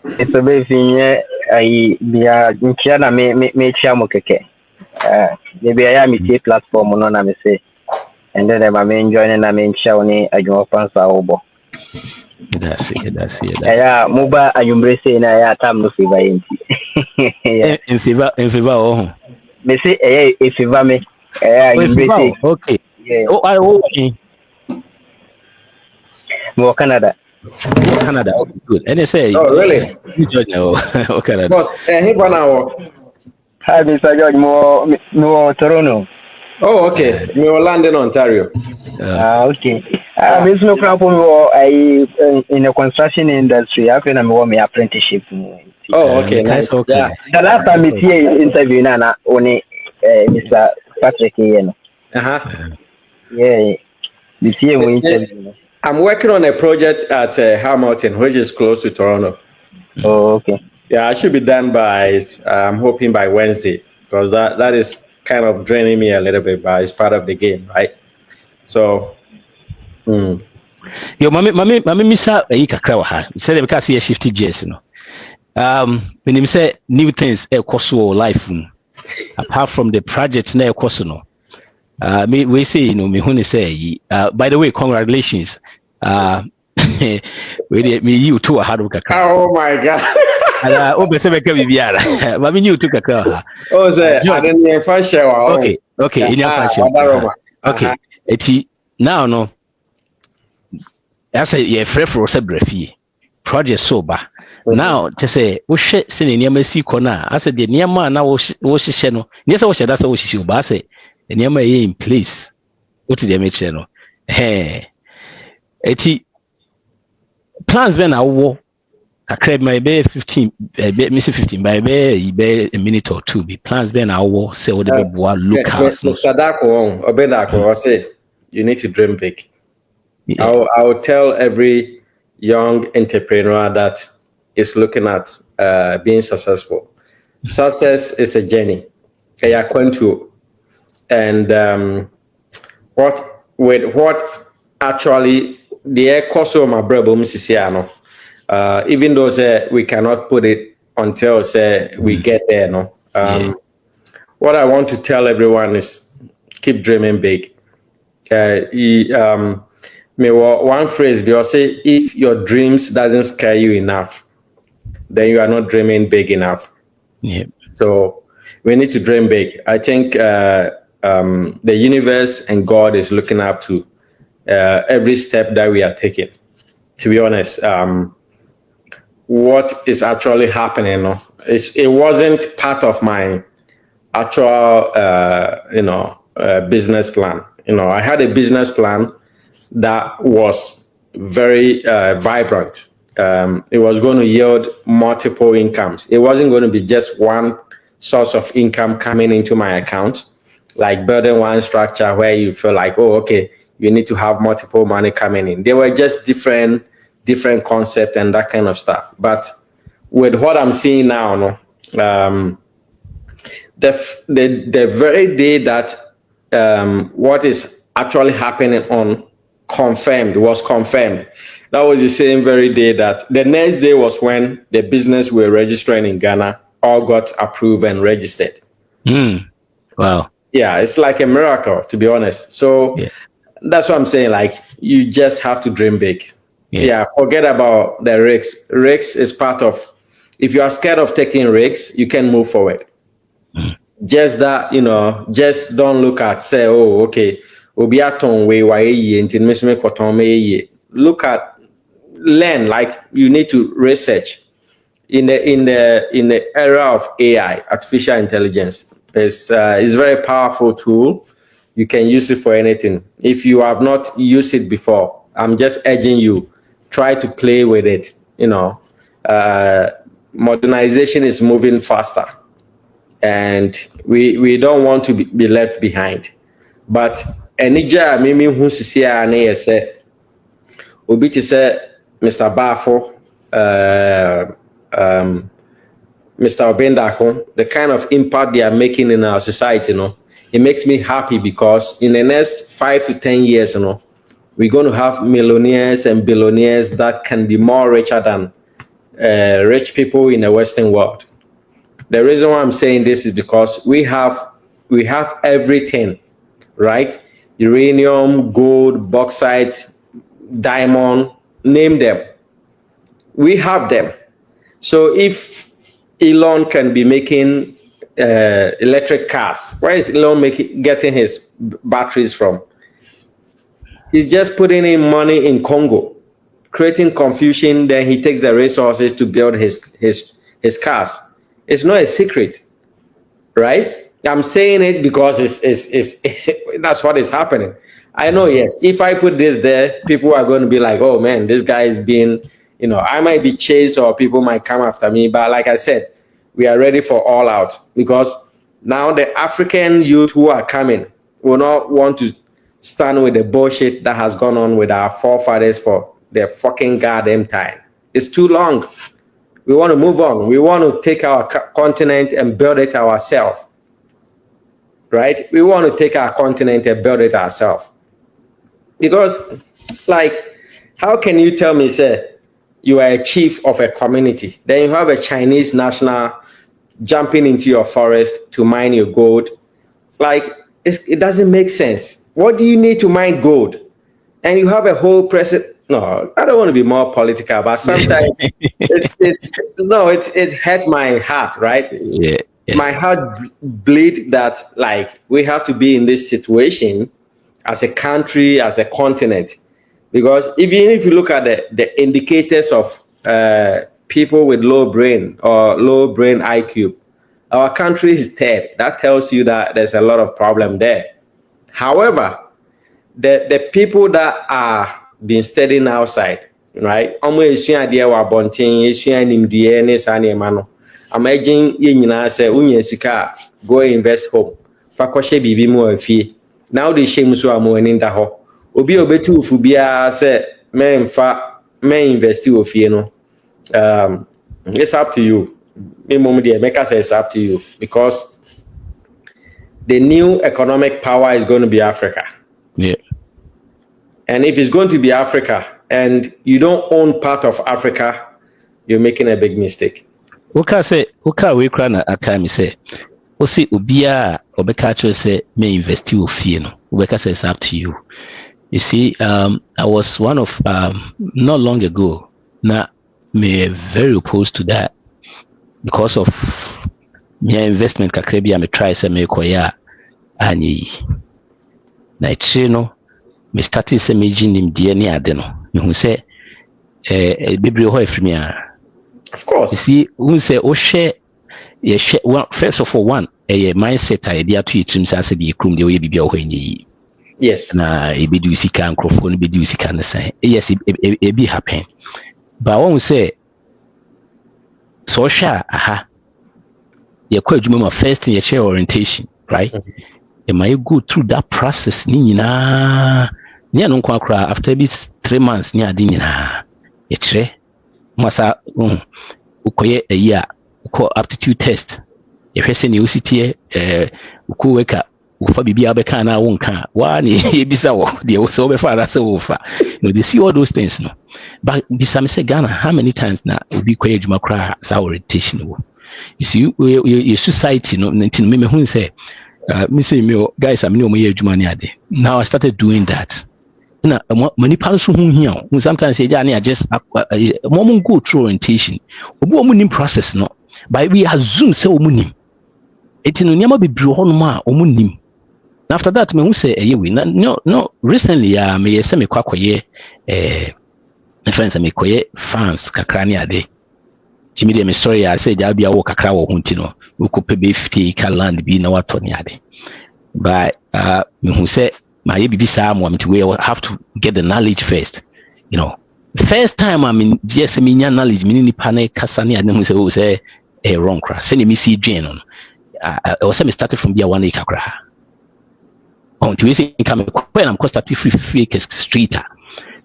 It's a bit in I be a Nchiana me chiamo keke. Maybe I am a platform no na me say. And then I'm main joining na main chawni adwuma pansa obo. That's Yeah, muba ayumbre say na ya tam no favor enti. Yeah. in favor oh. Me say e favor me. Oh, in Ayumbre favor. say. Okay. Yeah. Oh, I Mo Canada. Canada. Okay, good. And they say Oh, really? you Georgia oh Canada. Boss, he for now. Hi, Mr. George. Mo Toronto. Oh, okay. Me Orlando, Ontario. Okay. Miss no problem in the construction industry. I feel I'm my apprenticeship. Oh, okay, nice. Okay. Yeah. The last time we see interview na only Mr. Patrick Ian. Uh-huh. Yeah. We see him interview. I'm working on a project at Hamilton, which is close to Toronto. Oh, okay. Yeah, I should be done by, I'm hoping by Wednesday, because that is kind of draining me a little bit, but it's part of the game, right? So, Yo, mami misa eyi kakra wa ha. Say the because here shifty gears no. When him say new things e koso life apart from the projects na e koso no. We say you know me who say by the way congratulations. Me you too a hard kakra. oh my God. Ala o be se be ka bibiara. Mami you too kakra ha. Oh, say, I didn't even find shower. Okay, in your fashion. Okay, eti now no. As a ye frɛ for se brefi project so ba now to say wo hwɛ se ne nneɛma si kɔ na as de nneɛma na wo hyehyɛ no ne sɛ wo hyɛ da sɛ wo hyehyɛ ba sɛ nneɛma yɛ in place what de me kyerɛ no eti plans bɛ na wo kakra ma be 15 me say 15 by be a minute or two be plans bɛ na wo sɛ wo de be boa locals Mr. Dako Obedako say you need to dream big. Yeah. I'll tell every young entrepreneur that is looking at being successful. Success is a journey. And what actually the cost of my brother even though we cannot put it until we get there. No. What I want to tell everyone is keep dreaming big. One phrase they say, if your dreams doesn't scare you enough, then you are not dreaming big enough. Yeah. So we need to dream big. I think the universe and God is looking up to every step that we are taking. To be honest, what is actually happening, it wasn't part of my actual, business plan. I had a business plan that was very vibrant. It was going to yield multiple incomes. It wasn't going to be just one source of income coming into my account, like building one structure where you feel like, oh, okay, you need to have multiple money coming in. They were just different concept and that kind of stuff. But with what I'm seeing now, the very day that what is actually happening was confirmed. That was the same very day that the next day was when the business we're registering in Ghana all got approved and registered. Wow. Yeah, it's like a miracle, to be honest. So that's what I'm saying. Like, you just have to dream big. Yeah, forget about the risks. Risks is part of, if you are scared of taking risks, you can move forward. Just that, just don't look at, say, oh, okay, look at, learn, like you need to research. In the era of AI, artificial intelligence, it's a very powerful tool. You can use it for anything. If you have not used it before, I'm just urging you, try to play with it. Modernization is moving faster, and we don't want to be left behind. But Enija mimi hu sisi a na yese obi ti say Mr. Bafo, Mr. Obendako, the kind of impact they are making in our society, it makes me happy, because in the next 5 to 10 years, we're going to have millionaires and billionaires that can be more richer than rich people in the Western world. The reason why I'm saying this is because we have everything, right? Uranium, gold, bauxite, diamond, name them. We have them. So if Elon can be making electric cars, where is Elon getting his batteries from? He's just putting in money in Congo, creating confusion. Then he takes the resources to build his cars. It's not a secret, right? I'm saying it because it's that's what is happening. I know, yes. If I put this there, people are going to be like, "Oh man, this guy is being," I might be chased or people might come after me. But like I said, we are ready for all out, because now the African youth who are coming will not want to stand with the bullshit that has gone on with our forefathers for their fucking goddamn time. It's too long. We want to move on. We want to take our continent and build it ourselves. Right? We want to take our continent and build it ourselves. Because, how can you tell me, say, you are a chief of a community, then you have a Chinese national jumping into your forest to mine your gold? It doesn't make sense. What do you need to mine gold? And you have a whole president. No, I don't want to be more political, but sometimes it hurt my heart, right? Yeah. My heart bleed that we have to be in this situation as a country, as a continent, because even if you look at the indicators of people with low brain or low brain IQ, our country is third. That tells you that there's a lot of problem there. However, the people that are being studying outside, right? Imagine say go invest home. Bibi mo now the shame so am in that ho. Obi obetu fubia say men invest no. It's up to you. Me mom dey make us say it's up to you, because the new economic power is going to be Africa. Yeah. And if it's going to be Africa and you don't own part of Africa, you're making a big mistake. Uka we krana akami say, Osi ubia obeka say may invest you fee no. Ubeka say it's up to you. You see, I was one of not long ago, na me very opposed to that because of my investment kakrebi me try say me koya anyi. Na no me started say me jinim die ne ade no. Me hu say bebre ho afimi a. Of course. You see, who say share well, first of all, a mindset idea to it as the krum the way be when ye. Yes. Na a be do sika and microphone be do sika and say yes, it be happen. But one will say so sha you quite remember first in your share orientation, right? Am I go through that process ni na no kwa after this 3 months ni adi na ye masa ukoye a year uko aptitude test ehwese ne usitie uko weka ufa bibia beka na wonka wa ne ebisa wo de wo so be fa that so fa they see all those things no, but bisa me say Ghana how many times na obi koye adwuma kra sa orientation wo. You see your society no ntin me hu say me say me guys am ne o moye adwuma ne ade. Now I started doing that. Na many person who here sometimes say I just mom go through orientation obi omunim process no, but we assume say omunim eti no nyama bebre ho no ma omunim. After that me who say we no recently me say me kwakoye my friends me koye fans kakra ne ade ti me dey me story I say ja bia wo kakra wo hunti no we ko pe be 50 acre land bi na wato ne ade, but me who say my BB we have to get the knowledge first. First time I'm in GSM knowledge, meaning pane kasani and say wrong crass. Send me see Jane on. I was started from Bia 1 acre cra. On to see come when I'm constantly free street.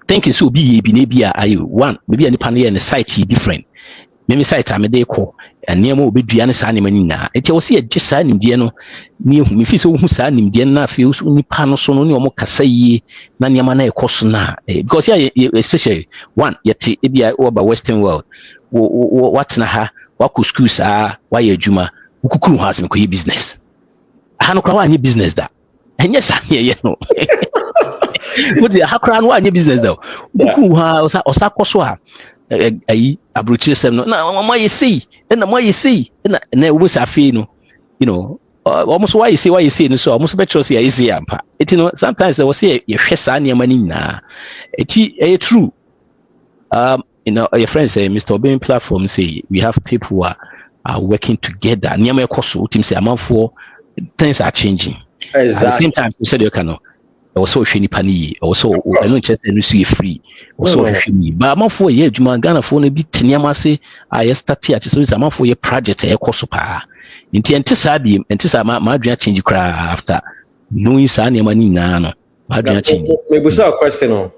Thank you so be binabia I one maybe any pane and the site different. Maybe site I'm a day call and near more be Diana Sanimana. It was here just signing Diano near me so who signing Diana feels only panos on your Mocasay Nanyamana Cosna. Because especially one yet it be over Western world. watena ha wako school saa wayɛ adwuma wokukuru ho asɛm kɔyɛ business aha no koraa wanyɛ business da ɛnyɛ saa ne ɛyɛ no wote aha koraa no wanyɛ business da wokukuru ha ɔsa kɔ so a ayi aburokyire sɛm no na moayɛ sei ɛna moayɛ sei ɛna wobɛsa afei no you know almost why you say no so almost better say I say ampa it you know sometimes they will say you hwɛ saa nneɛma no nyinaa it's true you know your friends say Mr. Obin platform say we have people who are working together nneɛma ɛkɔ so team say amanfoɔ things are changing exactly. At the same time you said you can also hwɛ nipa no yie also I don't just no so free also hwɛ ni ba amanfoɔ yɛ adwuma Ghana foɔ no bi te nneɛma ase a yɛ start at so amanfoɔ yɛ project ɛkɔ so paa nti enti saa ma adwuma change cry after knowing saa nneɛma no nyinaa no ma adwuma change me busa a question on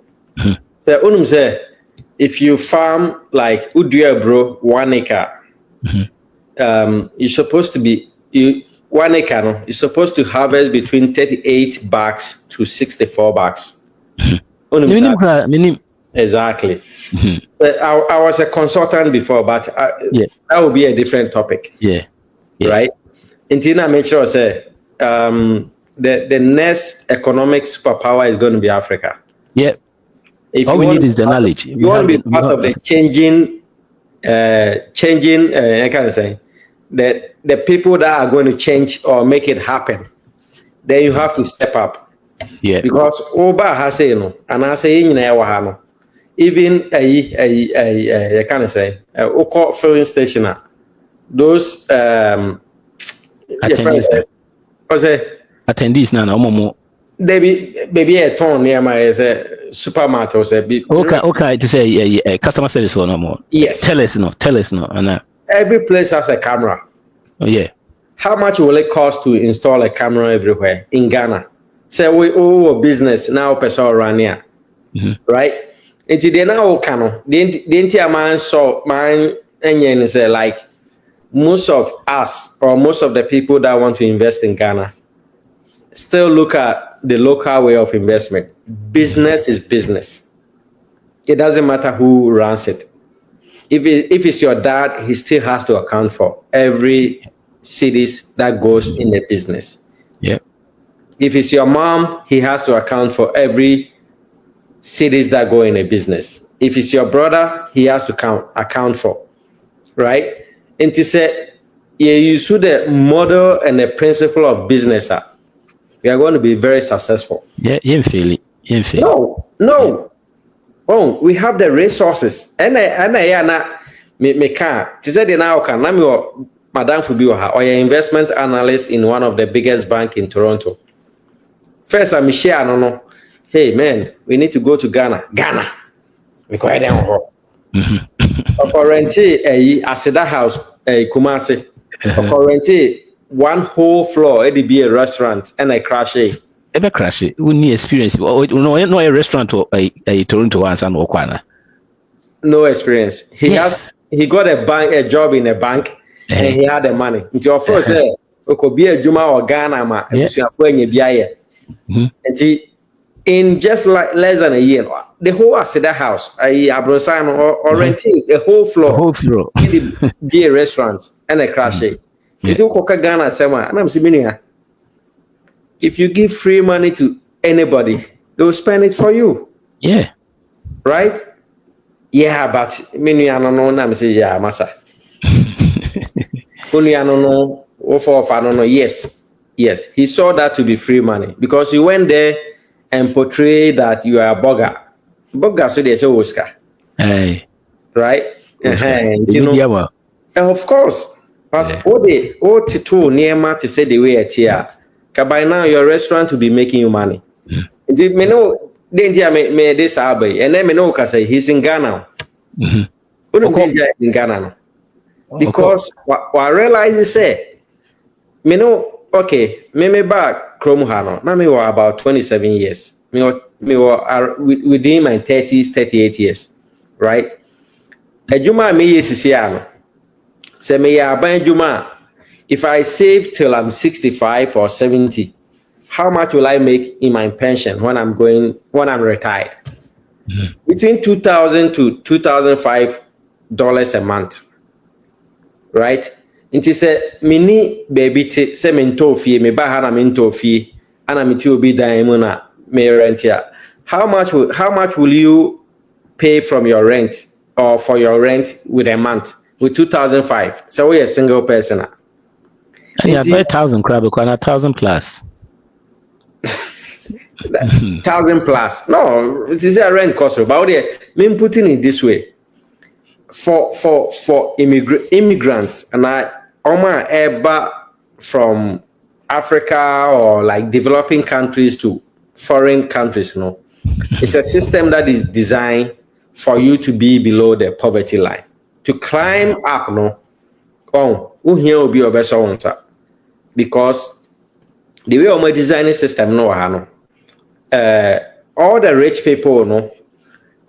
say unum say if you farm like udua bro 1 acre you're supposed to be 1 acre no, you're supposed to harvest between 38 bags to 64 bags. Exactly. I was a consultant before, but that would be a different topic. Yeah. Right? Until I make sure say the next economic superpower is going to be Africa. Yeah. If all we need is the knowledge. You want to be part of the changing I can't say the people that are going to change or make it happen, then you have to step up. Yeah. Because Oba has say no, and I say in no. Even I can't say Oko filling station. Those attendees now. Baby a ton near my supermarket or say okay to say customer service or no more. Yes. Tell us no. And every place has a camera. Oh yeah. How much will it cost to install a camera everywhere in Ghana? Say we a business now person around here. Right? And today now cano. The entire man saw mine and say like most of us or most of the people that want to invest in Ghana still look at the local way of investment. Business is business. It doesn't matter who runs it. If it's your dad, he still has to account for every cities that goes in the business. Yeah. If it's your mom, he has to account for every cities that go in a business. If it's your brother, he has to account for, right? And to say, you use the model and the principle of business. We are going to be very successful. Yeah, you feel it. No. Oh, we have the resources. And I me can't. To say the now can Madam Fubiwa or your investment analyst in one of the biggest bank in Toronto. First, I'm share no. Hey man, we need to go to Ghana. We go down or rent a Aseda house, a Kumasi. Or rent one whole floor, it'd be a restaurant and a crash. Ever crash it. We need experience. No a restaurant or a Toronto once and Okwana. No experience. He got a job in a bank and he had the money. Into your first say, could be a Juma or Ghana ma and in just like less than a year, the whole Aseda house, Abrosan or renting the whole floor. It'd be a restaurant and a crash. You do Coca Ghana Sema, and I'm saying, if you give free money to anybody, they will spend it for you. Yeah. Right? Yeah, but many I don't know. I'm saying, yeah, massa. Only I don't know. I don't know. Yes. He saw that to be free money because you went there and portrayed that you are a bugger. Bugger, so they say Oscar. Hey. Right? You know, of course. But what to do near to say the way it's here. By now your restaurant will be making you money. Me know me this abbey and then me know say he's in Ghana. Is in Ghana. Because what I realize is say me know okay, me back Kromuhano. Now me were about 27 years. Me were within my 30s, 38 years. Right? A Juma me yes say me Juma. If I save till I'm 65 or 70, how much will I make in my pension when I'm retired? Between 2000 to 2005, a month, right? Nti say mini baby te say mento fie me ba ha na mento fie ana me ti obi dan mu na me rent ya. How much will you pay from your rent or for your rent with a month with 2,500? So we a single person. And yeah, 1,000 crab, 1,000 plus. 1,000 plus. No, this is a rent cost. But me putting it this way. For immigrants and ever from Africa or like developing countries to foreign countries, it's a system that is designed for you to be below the poverty line. To climb up, because the way we designing system all the rich people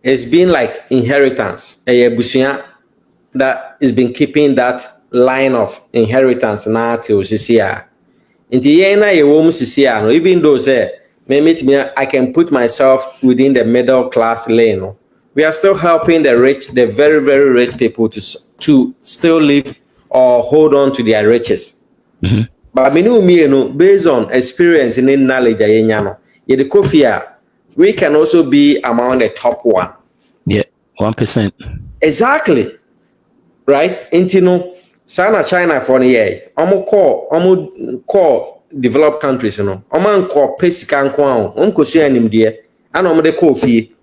it's been like inheritance. That has been keeping that line of inheritance now till this year. Even though say I can put myself within the middle class lane, we are still helping the rich, the very, very rich people to still live or hold on to their riches. Mm-hmm. But based on experience and knowledge, we can also be among the top one. Yeah, 1%. Exactly. Right? Intino, Sana China for the year. Call developed countries, call Pesican Kwan, Sianim dear, and the coffee,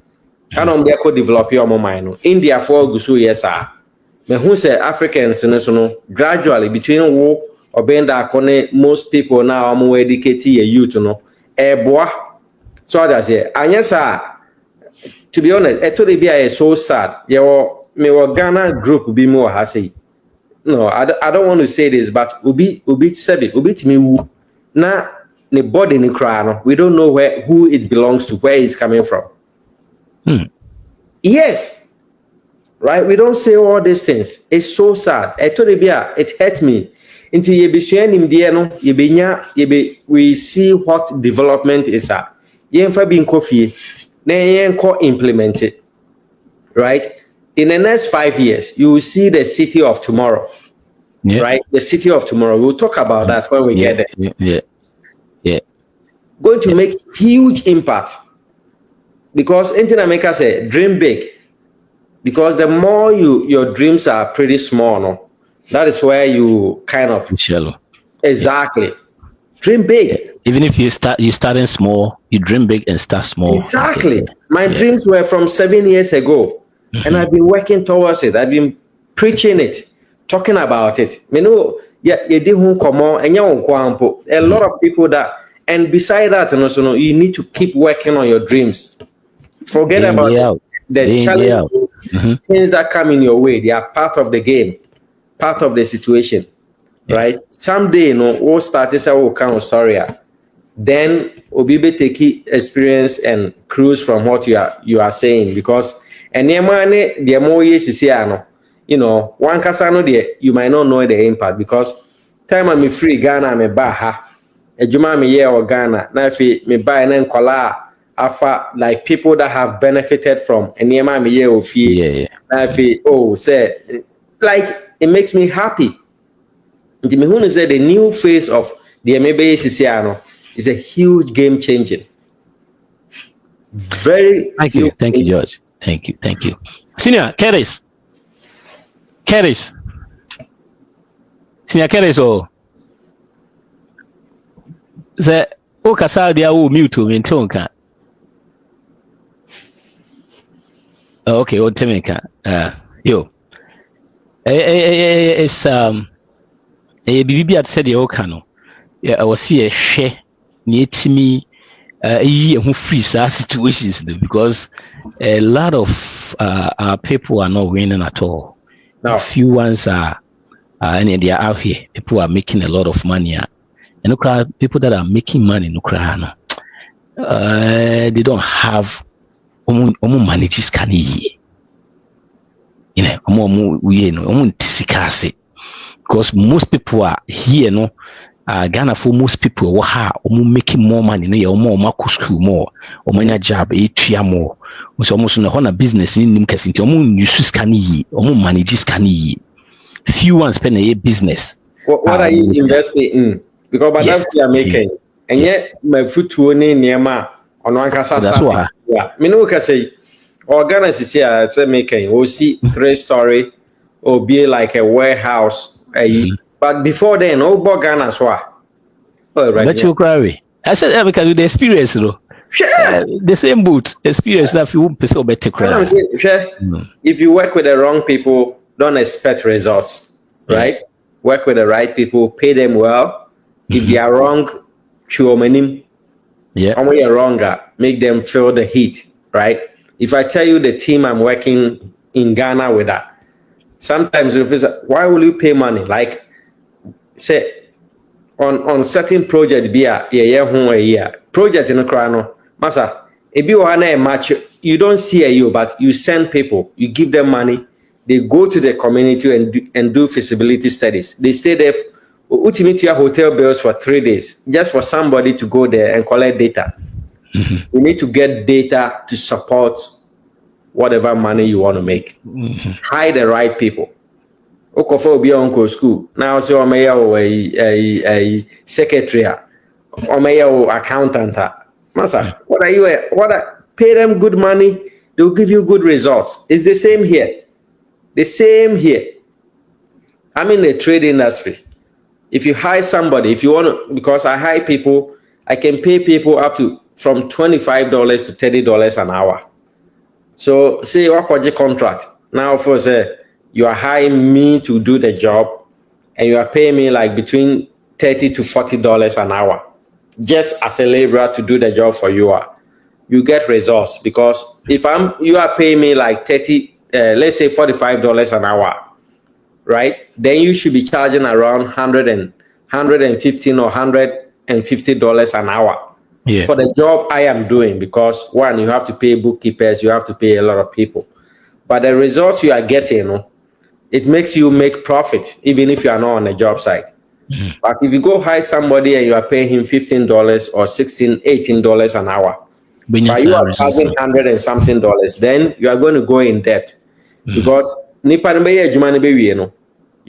and they could develop your mind. India for Gusu, yes, sir. But who say Africans, gradually between war or Benda Kone, most people now are more educated, youth, boy. So that's it. And yes, sir, to be honest, I told you is so sad. Me Ghana group be more hasi. No, I don't want to say this, but ubi sebi, ubi me na ne body ni cry. We don't know who it belongs to, where it's coming from. Yes. Right? We don't say all these things. It's so sad. I told you it hurt me. Until you be sharing him there, we see what development is at. Yenfa being coffee, then yenko implement it. Right? In the next 5 years, you will see the city of tomorrow. Yeah. Right? The city of tomorrow. We'll talk about that when we get there. Yeah. Going to make huge impact. Because Inter America say dream big. Because the more your dreams are pretty small, that is where you kind of shallow. Exactly. Dream big. Even if you're starting small, you dream big and start small. Exactly. Okay. My dreams were from 7 years ago. And I've been working towards it. I've been preaching it, talking about it. A lot of people that, and beside that, you need to keep working on your dreams. Forget about the challenges, things that come in your way. They are part of the game, part of the situation, right? Someday, we'll start this out story. Then Obibe take experience and cruise from what you are saying, because and the more years one casano there, you might not know the impact, because time I'm free Ghana, me baha, a juma me year or Ghana, na fi me buy and then kola afa like people that have benefited from and me year of fee. Na fi say like it makes me happy. The me say the new phase of the MBA is a huge game changing. Very thank you, George. Thank you. Senior Keris. Senior Keris, the Okasadia will mute me in Tonka. Okay, what Timika? Yo. It's a BB had said the Okano. Yeah, I was see a share near to me. Who freeze our situations, because a lot of our people are not winning at all. No. A few ones are and they are out here. People are making a lot of money. And people that are making money in Ukraine, they don't have managers can because most people are here, Ghana for most people were making more money, no, more school more, or many job, more. Was almost on a business in Nimcas into use scanny, or manage scanny. Few ones spend a business. What are you investing in? Because by that we are making, and yet my foot to near ma on one casa. That's why. Yeah, Minuka say, or Ghana is here, it's making. We'll see 3-story or be like a warehouse. But before then, oh, Ghana swa. Oh, right. But you cry. I said, because with the experience, though. The same boot experience that you won't so better cry. If you work with the wrong people, don't expect results, right? Work with the right people, pay them well. If they are wrong, show them. Yeah. And when you're wrong, make them feel the heat, right? If I tell you the team I'm working in Ghana with that, sometimes if it's why will you pay money? Like, say, on certain project, be a year project in the crown, massa. If you want a match, you don't see you, but you send people, you give them money, they go to the community and do feasibility studies. They stay there. Ultimately, hotel bills for 3 days just for somebody to go there and collect data. You need to get data to support whatever money you want to make. Hire the right people. Okofo be uncle school. Now so a secretary or accountant. Masa, what are you? Pay them good money, they'll give you good results. It's the same here. The same here. I'm in the trade industry. If you hire somebody, if you want to, because I hire people, I can pay people up to from $25 to $30 an hour. So say what your contract. Now for say you are hiring me to do the job and you are paying me like between $30 to $40 an hour just as a laborer to do the job for you. You get results because if you are paying me like let's say $45 an hour, right? Then you should be charging around $115 or $150 an hour for the job I am doing, because one, you have to pay bookkeepers, you have to pay a lot of people. But the results you are getting, it makes you make profit even if you are not on a job site. But if you go hire somebody and you are paying him $15 or $16, $18 an hour, but you are charging $100 and something, then you are going to go in debt. Because you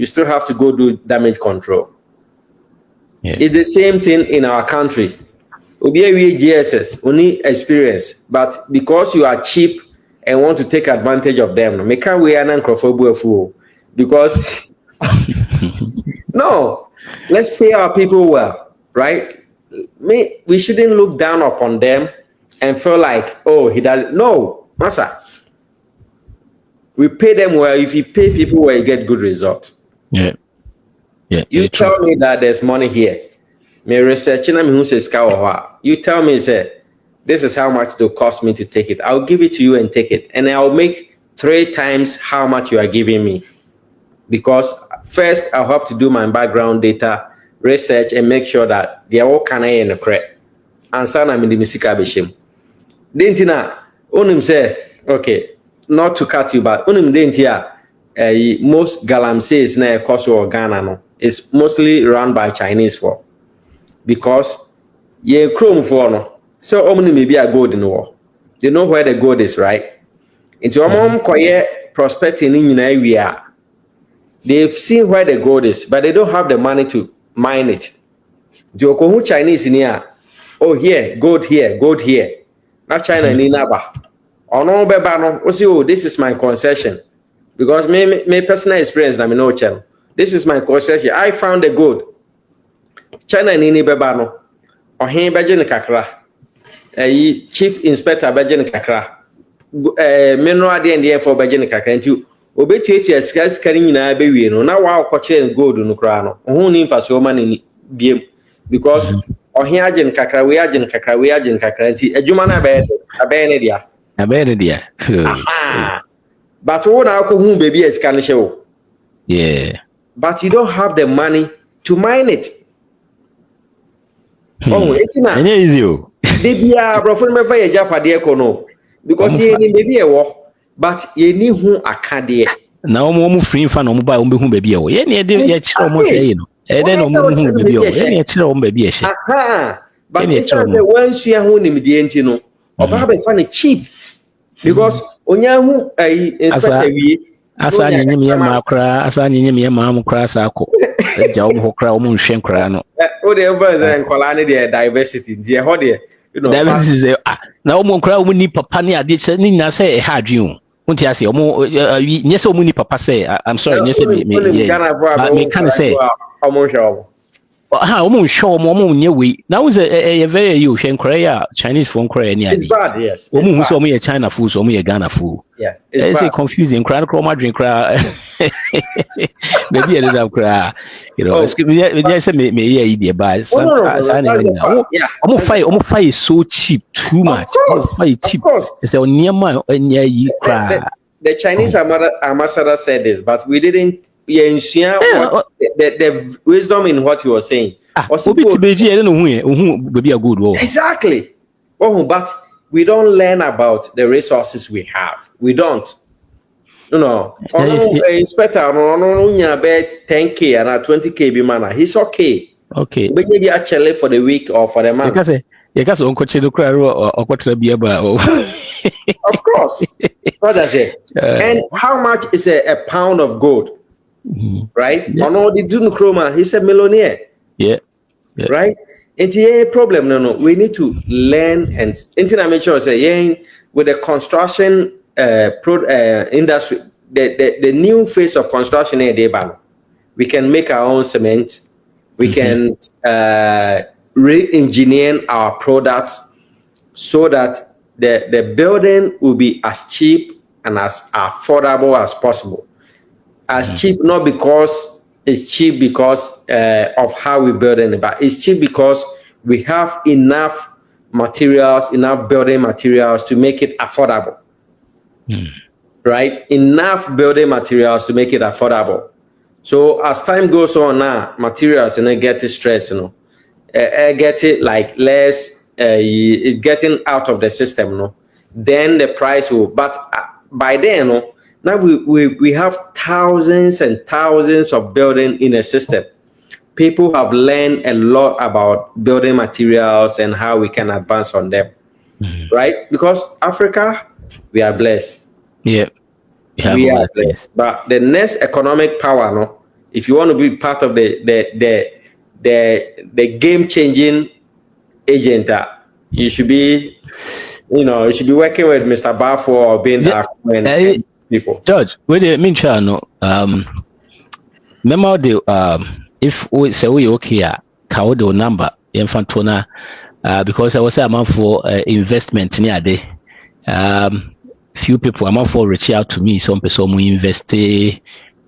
still have to go do damage control. It's the same thing in our country. GSS, only experience, but because you are cheap and want to take advantage of them, because no, let's pay our people well, right? We shouldn't look down upon them and feel like, oh, he does. No, Masa. We pay them well. If you pay people well, you get good results. You tell me that there's money here. Me research you tell me, say, this is how much it'll cost me to take it. I'll give it to you and take it. And I'll make 3 times how much you are giving me. Because first, I'll have to do my background data research and make sure that they are all kind of in the correct. And so I'm in the Misika Bishim. Dentina, Unim say, okay, not to cut you, but Unim Dentia, most galamseys na cost or Ghana no, is mostly run by Chinese for. Because ye chrome for no. So only maybe a gold in the war. They know where the gold is, right? Into a mom quiet prospecting in area. They've seen where the gold is, but they don't have the money to mine it. The Okohu Chinese in here. Oh, here, gold here, gold here. Not China in Naba. Oh no, Bebano. Oh, this is my concession. Because my personal experience, I mean, no channel. This is my concession. I found the gold. China in Bebano. Or here, Bajan Kakra. Chief Inspector Bajan Kakra. Mineral the end for Bajan Kakra. And you obey to scarce carrying in a baby. No, wow, coche and gold no crano. Who need for so many BM. Because or here, Ajan Kakra, we Ajan Kakra, we Ajan Kakra. A Jumana bed, a benedia. A benedia. But one alcohol baby is can show. Yeah. But you don't have the money to mine it. Oh, it's not easy. They be a profile me for Japadia kono because ye ni baby ewo, but ye ni hu akade. Na omo free fan omo buy omo hu baby ewo. Ye ni e chiro mo say no. then no more baby. Any children on baby. But it's as a once you are home the entino or probably find cheap because onyahu inspector we asa nyim ye makra asa nyim ye mam kra sa ko ja wo kra wo nhwe kra no o de over and kola ne the diversity the ho de you know diversity na wo kra wo ni papa ne ade se ni na se e ha adwen o unti ase wo nye se wo ni papa se I'm sorry nye se me can say ha wo nhwe wo nye we na wo say very you hwe kra ya Chinese phone kra ni ade it's bad yes wo mu so wo ye China food so wo ye Ghana food yeah it's confusing kra ma drink kra maybe a little cry, you know. Yes, me yeah, the buys. Almost fight so cheap, too much. Fight cheap. It's a near my you cry. The Chinese ambassador said this, but we didn't. The wisdom in what he was saying. I don't know who be a good one. Exactly. Oh, but we don't learn about the resources we have. We don't. No, inspector, no, 10K and 20K be man. He's okay. Okay. But maybe actually for the week or for the month. Because Uncle Chido cry or what to be about. Of course. What does it? And how much is a pound of gold? Right? Yeah. No, the Dun Chroma, he's a millionaire. Yeah. Right? It's a problem. No. We need to learn and make sure say with the construction industry, the new phase of construction we can make our own cement, we can re-engineer our products so that the building will be as cheap and as affordable as possible. As cheap not because it's cheap because of how we build it, but it's cheap because we have enough materials, enough building materials to make it affordable. Right? Enough building materials to make it affordable. So as time goes on now, materials get stressed, get it like less, it getting out of the system, then the price will. But by then, now we have thousands and thousands of building in a system. People have learned a lot about building materials and how we can advance on them, right? Because Africa, we are blessed. Yeah, we are blessed. But the next economic power, if you want to be part of the game-changing agent, you should be, you should be working with Mr. Bafo or being and people. George, wait a minute, no. Remember the if we say we okay, the number infantona because I was a man for investment near day. Few people I'm for reach out to me. Some people who invest they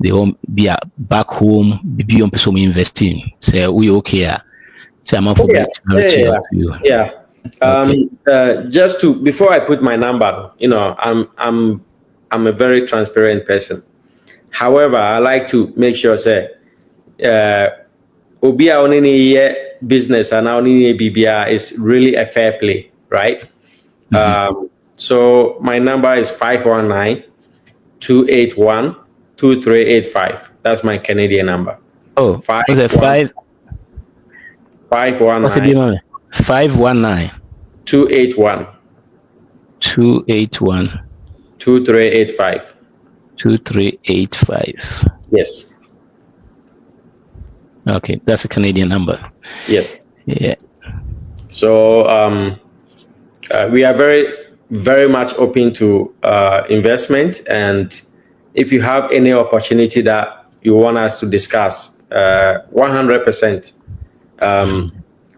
home be back home. Be on people investing. Say we okay. Say I'm for reach out to you. Yeah. Just to before I put my number, I'm a very transparent person. However, I like to make sure say Obia only business and only BBR is really a fair play, right? So my number is 519-281-2385. That's my Canadian number. Oh, 519 519 281 2385. 2385. Yes. Okay, that's a Canadian number. Yes. Yeah. So we are very, very much open to investment, and if you have any opportunity that you want us to discuss, 100%.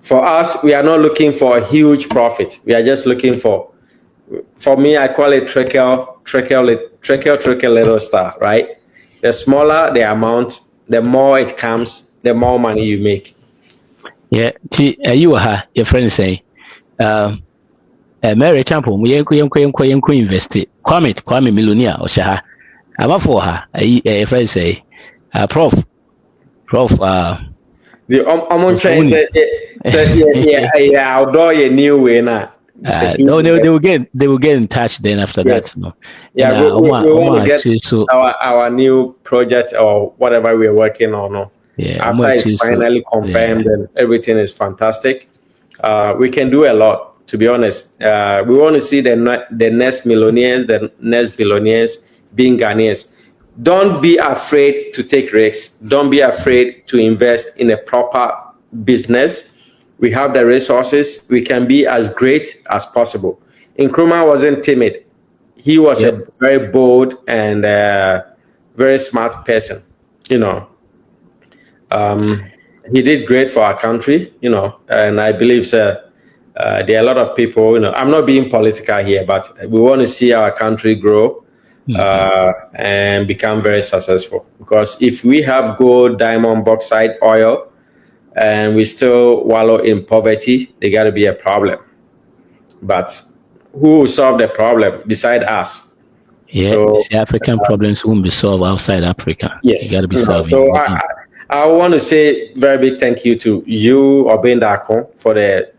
For us, we are not looking for a huge profit. We are just looking for me, I call it trickle little star, right? The smaller the amount, the more it comes, the more money you make. Yeah, you are your friend say, Mary Champo, we invest it. Kwame millionaire or Shaha. I'm up for her. A friend say, Prof. The train said, outdoor your new way now. No, they will get in touch then after that. No. Yeah, we want to get our new project or whatever we're working on. No. Yeah, After it's finally confirmed and everything is fantastic, we can do a lot, to be honest. We want to see the next millionaires, the next billionaires being Ghanaians. Don't be afraid to take risks. Don't be afraid to invest in a proper business. We have the resources. We can be as great as possible. Nkrumah wasn't timid. He was a very bold and very smart person, you know. He did great for our country, you know, and I believe there are a lot of people, you know, I'm not being political here, but we want to see our country grow and become very successful. Because if we have gold, diamond, bauxite, oil, and we still wallow in poverty, there got to be a problem. But who will solve the problem beside us? Yeah, so, African problems won't be solved outside Africa. Yes, got to be solved. So I want to say very big thank you to you, Obeng Darko, for the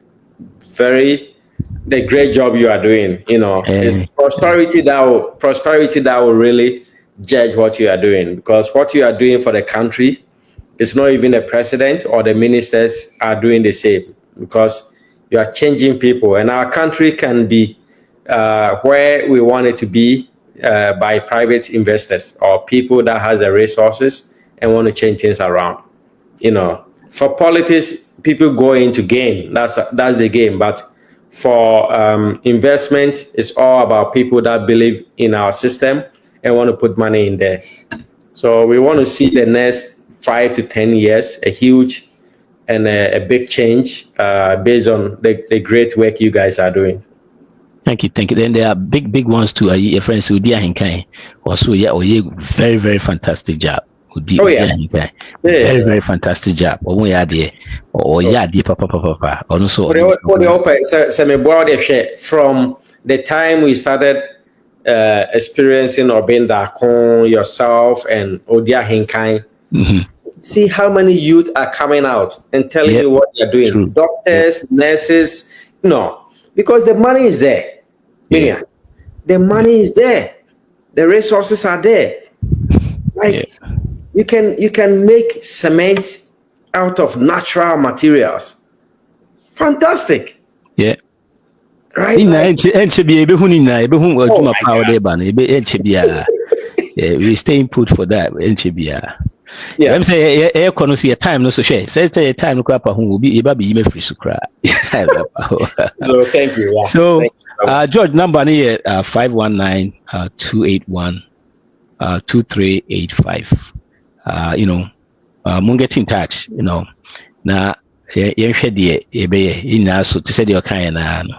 great job you are doing. You know, it's prosperity that will really judge what you are doing, because what you are doing for the country, it's not even the president or the ministers are doing the same, because you are changing people, and our country can be where we want it to be by private investors or people that has the resources and want to change things around. You know, for politics, people go into gain. That's the game. But for investment, it's all about people that believe in our system and want to put money in there. So we want to see the next 5 to 10 years a huge and a big change based on the great work you guys are doing. Thank you. Then there are big ones too. Your friends Udia Hinkai also, very, very fantastic job. Very, very fantastic job. Papa. From the time we started experiencing Obeng Darko, yourself, and Odia Hinkai, see how many youth are coming out and telling you what they're doing. True. Doctors, nurses, no, because the money is there. The money is there. The resources are there. You can make cement out of natural materials. Fantastic. Yeah. Right? We staying put for that. Yeah. I'm saying air see a time no so share. Say a time no crap who will be free to cry. So thank you. Yeah. So George number here 519-281-2385. You know, get in touch, you know. Na yen hwe de ebe ina so to say the kind na no.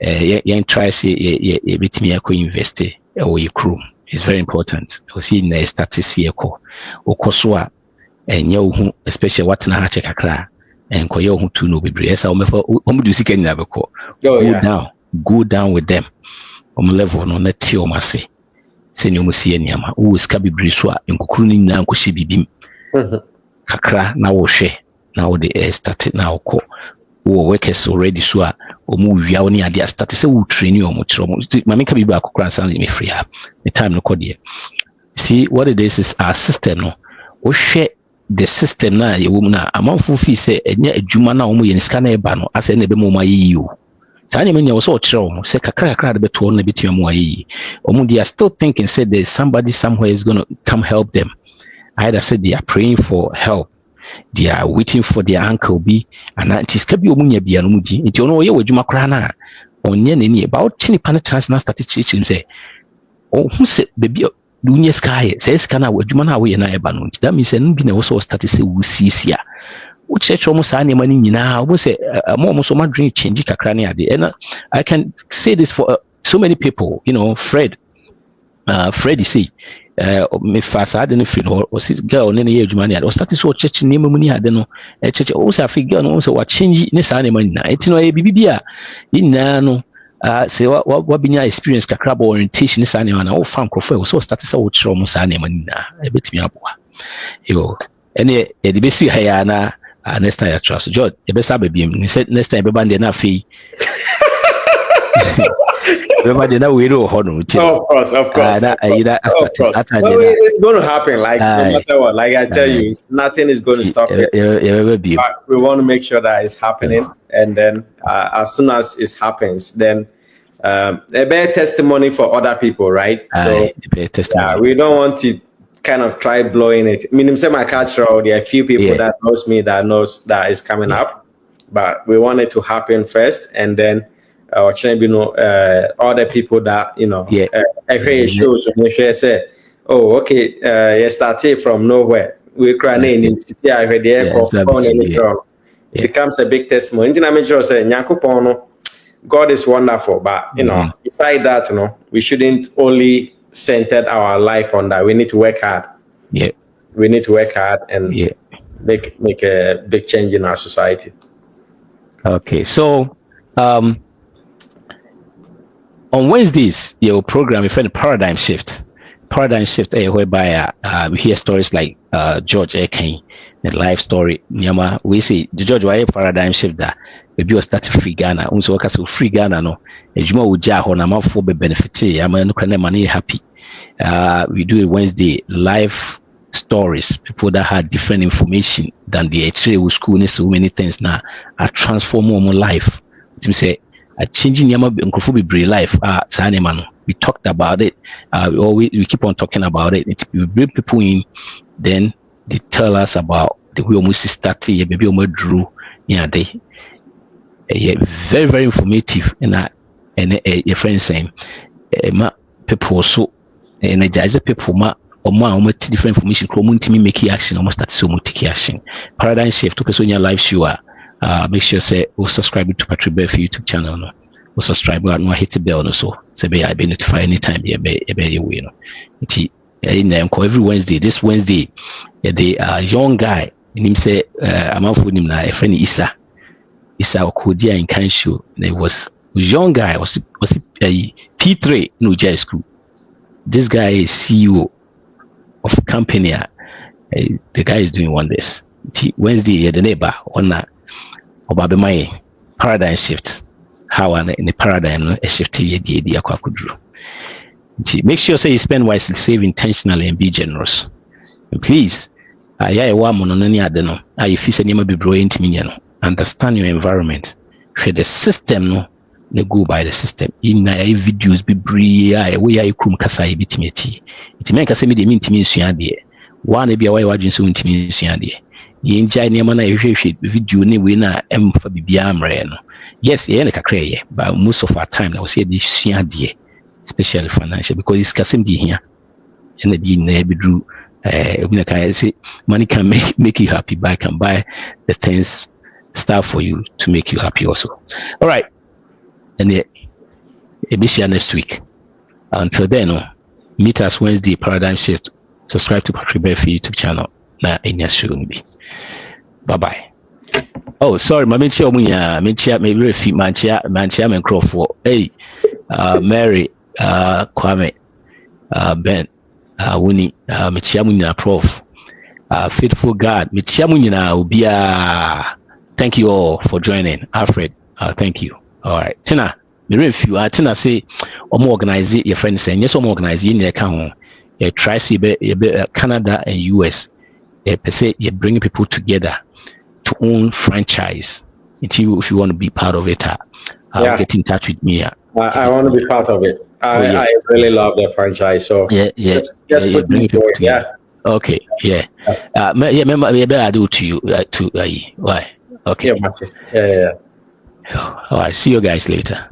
Yen try say ye betimi akọ invest or your crew. It's very important. We see na status here ko. Okoso a enye wo especially what na ha check akra and ko ye wo tu no bebre. Esa o mefo o mu du sika ni abeko. Go down with them. Level no na ti o mase. Se ni o musie niama. O sika bebre so a nkukuru ni nyina nkohye bibim. Kakra na wo hwe na wo de start na wo workers already so a omu wia oni ade start say wo train o mo kire mo mama ka bibi akokra san me free ha the time no code. See what it is our system no wo hwe the system na ye wo mu na amanfo fi say enya adwuma na omu ye nsika na eba no ase na ebe mo ma yi o sani me nya wo so kire o say kakra de beto na betima mo ayi omu they are still thinking say there's somebody somewhere is going to come help them. Either said they are praying for help, they are waiting for their uncle be, and antis can be omunya be an mudi. It you know, you would you macrana on yen about chini panetans not started teaching say, oh, who said baby dunya sky says can I would you man away and I abanund. That means and been also started say we see here. Which church almost any money now will say a more so much drink change crania. And I can say this for so many people, you know, Freddie see. Me fasa de no fi no o si girl ne ye adwuma ne o start so church ne mamu ni ade no church o sa fi girl no so wa change ne sa ne man na enti no e bibia ina no say wa binya experience kakra ba orientation ne sa ne na o fa nkrofo o so start so o kire o sa ne man na e betimi aboa yo ene e de besi ha ya na next time I trust George e be sa ba biem ne say next time be band na fi Remember now we do honor. Of course. It's going to happen. Like no matter what, like I tell you, nothing is going to stop it. But we want to make sure that it's happening, and then as soon as it happens, then a better testimony for other people, right? So we don't want to kind of try blowing it. I mean, say my cultural, there are a few people that knows me that knows that is coming up, but we want it to happen first, and then or other people that shows say, oh, okay, you started from nowhere. We crying in city. I heard the it becomes a big testimony. God is wonderful, but beside that, we shouldn't only center our life on that. We need to work hard. Yeah, we need to work hard and make a big change in our society. Okay, so on Wednesdays, your program is a paradigm shift. Whereby we hear stories like George Ekane, the life story. We say the George why paradigm shift that maybe you start free Ghana. Also, because free Ghana no, ejuma uja ho na mafo be benefit. Money happy. We do a Wednesday live stories. People that had different information than the actual school. So many things now are transforming more life. To say a changing life. We talked about it. We keep on talking about it. We bring people in, then they tell us about the way almost started. Maybe almost drew. They very very informative. And your friend saying, people so energize people. Almost different information. Community make action. Almost start so much action. Paradigm shift. To person your live show. Make sure say subscribe to Patrick Bear YouTube channel. No, subscribe and hit the bell. No, so be I be notified anytime you be you know. Every Wednesday. This Wednesday, the young guy. Him say I'm out for him now. A friend Isa Okodia in Kanshu. There was a young guy. Was a P3 New Jersey school. This guy is CEO of company. The guy is doing wonders. Wednesday, the neighbor on that. About my paradigm shift, how in the paradigm shift make sure say you spend wisely, save intentionally, and be generous. And please, understand your environment. Share the system, no go by the system. In videos be bree, we are kum kasai bitimeti. It make us immediately mean to one be away watching so intimate. Yinja near video ni winner for BBM. Yes, but most of our time I will say this year, especially financial, because it's Kasim here. And the drew money can make you happy, but I can buy the things stuff for you to make you happy also. All right. And be here next week. Until then, meet us Wednesday, Paradigm Shift. Subscribe to Patrick Bear YouTube channel. Na Inyas shouldn't be. Bye. Oh, sorry, maybe Manchia and Crawford. Hey, Mary, Kwame, Ben, Winnie, Michiamunina Prof. Faithful God, Michiamunina Ubia. Thank you all for joining. Alfred, thank you. All right. Tina, Tina say, organize it, your friends saying, yes, organize it in the account. Try see Canada and US. Per se, you're bringing people together to own franchise. If you want to be part of it, get in touch with me. I want to be part of it. I really love the franchise. So just put me together. Yeah. Okay. Yeah. Maybe I do to you. Why? Okay. Yeah. All right. See you guys later.